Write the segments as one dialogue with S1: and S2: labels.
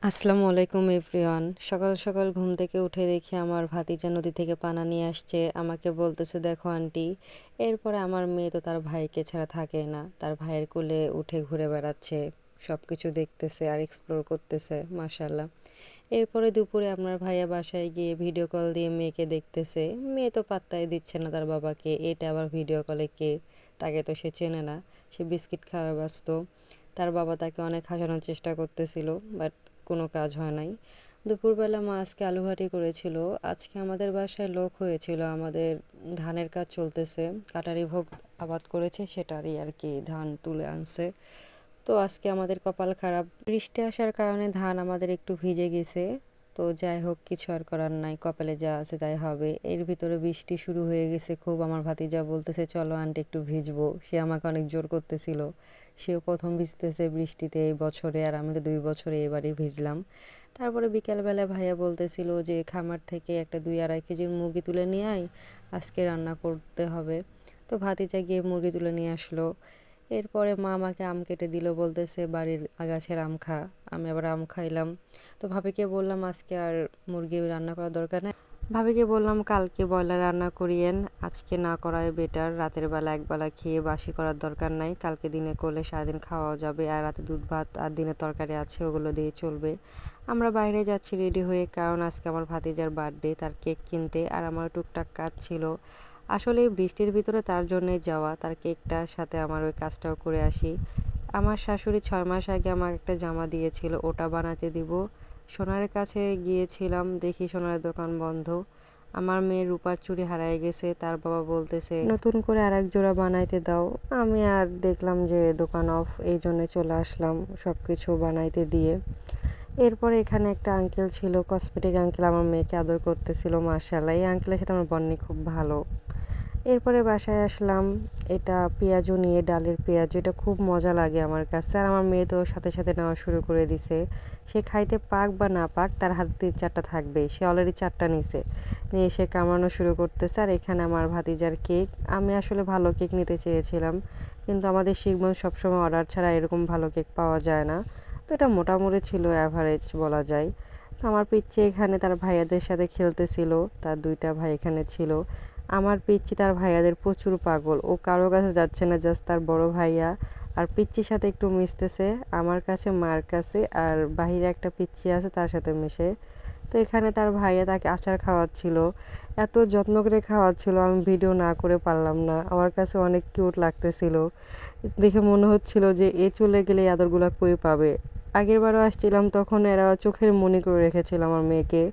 S1: আসসালামু আলাইকুম এভরিওয়ান। সকাল সকাল ঘুম থেকে উঠে দেখি আমার ভাতিজা নদী থেকে পানা নিয়ে আসছে, আমাকে বলতেছে দেখো আন্টি। এরপরে আমার মেয়ে তো তার ভাইকে ছাড়া থাকে না, তার ভাইয়ের কোলে উঠে ঘুরে বেড়াচ্ছে, সব কিছু দেখতেছে আর এক্সপ্লোর করতেছে, মাশাল্লাহ। এরপরে দুপুরে আপনার ভাইয়া বাসায় গিয়ে ভিডিও কল দিয়ে মেয়েকে দেখতেছে। মেয়ে তো পাত্তাই দিচ্ছে না তার বাবাকে, এটা আবার ভিডিও কলে কে, তাকে তো সে চেনে না, সে বিস্কিট খাওয়া ব্যস্ত। তার বাবা তাকে অনেক হাসানোর চেষ্টা করতেছিল, বাট কোনো কাজ হয় নাই। দুপুরবেলা মা আজকে আলুঘাটি করেছিল। আজকে আমাদের বাসায় লোক হয়েছিল, আমাদের ধানের কাজ চলতেছে, কাটারি ভোগ আবাদ করেছে, সেটারই আর কি ধান তুলে আনছে। তো আজকে আমাদের কপাল খারাপ, বৃষ্টি আসার কারণে ধান আমাদের একটু ভিজে গেছে। তো যাই হোক, কিছু আর করার নাই, কপালে যা আছে তাই হবে। এর ভিতরে বৃষ্টি শুরু হয়ে গেছে খুব, আমার ভাতিজা বলতেছে চলো আন্টি একটু ভিজবো, সে আমাকে অনেক জোর করতেছিল। সেও প্রথম ভিজতেছে বৃষ্টিতে এই বছরে, আর আমি তো 2 বছরে এবারই ভিজলাম। তারপরে বিকেলবেলা ভাইয়া বলতেছিল যে খামার থেকে একটা 2-2.5 কেজির মুরগি তুলে নিয়ে আয়, আজকে রান্না করতে হবে। তো ভাতিজা গিয়ে মুরগি তুলে নিয়ে আসলো। এরপরে মা আমাকে আম কেটে দিল, বলতেছে বাড়ির গাছের আম খা। আমি আবার আম খাইলাম। তো ভাবিকে বললাম আজকে আর মুরগি রান্না করার দরকার নেই, ভাবিকে বললাম কালকে ব্রয়লার রান্না করিয়েন, আজকে না করাই বেটার। রাতের বেলা একবেলা খেয়ে বাসি করার দরকার নাই, কালকে দিনে করলে সারাদিন খাওয়াও যাবে, আর রাতে দুধ ভাত আর দিনে তরকারি আছে, ওগুলো দিয়ে চলবে। আমরা বাইরে যাচ্ছি রেডি হয়ে, কারণ আজকে আমার ভাতিজার বার্থডে, তার কেক কিনতে, আর আমার টুকটাক কাজ ছিল। আসলে এই বৃষ্টির ভিতরে তার জন্যই যাওয়া, তার কেকটার সাথে আমার ওই কাজটাও করে আসি। আমার শাশুড়ি 6 মাস আগে আমাকে একটা জামা দিয়েছিল, ওটা বানাতে দিব। সোনারের কাছে গিয়েছিলাম, দেখি সোনারের দোকান বন্ধ। আমার মেয়ের রূপার চুড়ি হারায় গেছে, তার বাবা বলতেছে নতুন করে আর এক জোড়া বানাইতে দাও। আমি আর দেখলাম যে দোকান অফ, এই জন্য চলে আসলাম সব কিছু বানাইতে দিয়ে। এরপরে এখানে একটা আঙ্কেল ছিল, কসমেটিক আঙ্কেল, আমার মেয়েকে আদর করতেছিল, মাশাআল্লাহ। এই আঙ্কেলের সাথে আমার বন্ডিং খুব ভালো। এরপরে বাসায় আসলাম, এটা পেঁয়াজু নিয়ে, ডালের পেঁয়াজু, এটা খুব মজা লাগে আমার কাছে, আর আমার মেয়ে তো সাথে সাথে নেওয়া শুরু করে দিছে। সে খাইতে পাক বা না পাক, তার হাতে 3-4টা থাকবেই, সে অলরেডি 4টা নিছে, নিয়ে সে কামড়ানো শুরু করতেছে। আর এখানে আমার ভাতিজার কেক, আমি আসলে ভালো কেক নিতে চেয়েছিলাম, কিন্তু আমাদের শিখবন সবসময় অর্ডার ছাড়া এরকম ভালো কেক পাওয়া যায় না। তো এটা মোটামুটি ছিল, অ্যাভারেজ বলা যায়। তো আমার পিচ্চি এখানে তার ভাইয়াদের সাথে খেলতেছিল, তার 2টা ভাই এখানে ছিল। আমার পিচ্চি তার ভাইয়াদের প্রচুর পাগল, ও কারো কাছে যাচ্ছে না, জাস্ট তার বড় ভাইয়া আর পিচ্চির সাথে একটু মিশতেছে, আমার কাছে, মার কাছে, আর বাহিরে একটা পিচ্চি আছে তার সাথে মিশে। তো এখানে তার ভাইয়া তাকে আচার খাওয়াচ্ছিল, এত যত্ন করে খাওয়াচ্ছিল, আমি ভিডিও না করে পারলাম না, আমার কাছে অনেক কিউট লাগতেছিল। দেখে মনে হচ্ছিল যে এ চলে গেলে এই আদরগুলো কই পাবে। আগের বারও আসছিলাম, তখন এরা চোখের মনি করে রেখেছিল আমার মেয়েকে।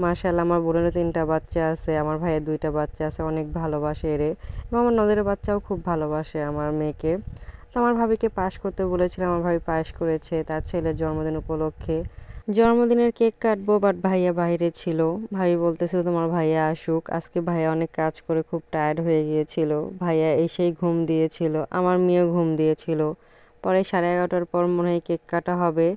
S1: মাশাআল্লাহ, আমার বোনেরও 3টা বাচ্চা আছে, আমার ভাইয়ের 2টা বাচ্চা আছে, অনেক ভালোবাসে এরে, এবং আমার নদের বাচ্চাও খুব ভালোবাসে আমার মেয়েকে। তো আমার ভাবিকে পাশ করতে বলেছিলাম, আমার ভাবি পাশ করেছে তার ছেলের জন্মদিন উপলক্ষে। জন্মদিনের কেক কাটবো, বাট ভাইয়া বাইরে ছিল। ভাবি বলতেছিল তোমার ভাইয়া আসুক, আজকে ভাইয়া অনেক কাজ করে খুব টায়ার্ড হয়ে গিয়েছিল, ভাইয়া এসেই ঘুম দিয়েছিল, আমার মেয়েও ঘুম দিয়েছিল। পরে 11:30টার পর মনে হয় কেক কাটা হবে।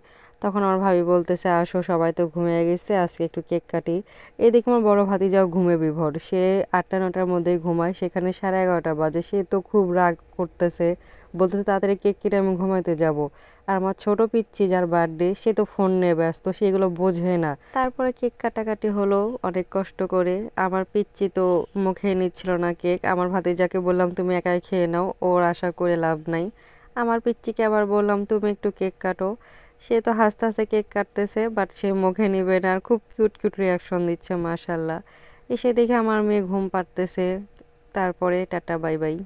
S1: তখন আমার ভাবি বলতেছে আসো, সবাই তো ঘুমিয়ে গেছে, আজকে একটু কেক কাটি। এদিকে আমার বড় ভাতিজাও ঘুমে বিভোর, সে 8টা-9টার মধ্যেই ঘুমায়, সেখানে 11:30 বাজে, সে তো খুব রাগ করতেছে, বলতেছে তাড়াতাড়ি কেক কেটে আমি ঘুমাইতে যাব। আর আমার ছোট পিচ্চি যার বার্থডে, সে তো ফোন নিয়ে ব্যস্ত, সে এগুলো বোঝে না। তারপরে কেক কাটাকাটি হলো অনেক কষ্ট করে। আমার পিচ্চি তো মুখে নিচ্ছিল না কেক, আমার ভাতিজাকে বললাম তুমি একাই খেয়ে নাও, ওর আশা করে লাভ নাই। আমার পিচ্চিকে আবার বললাম তুমি একটু কেক কাটো, সে তো হাসতে হাসতে কেক কাটতেছে, বাট সে মুখে নিবে না, আর খুব কিউট কিউট রিয়াকশন দিচ্ছে, মাশাল্লাহ। এসে দেখে আমার মেয়ে ঘুম পাড়তেছে। তারপরে টাটা বাই বাই।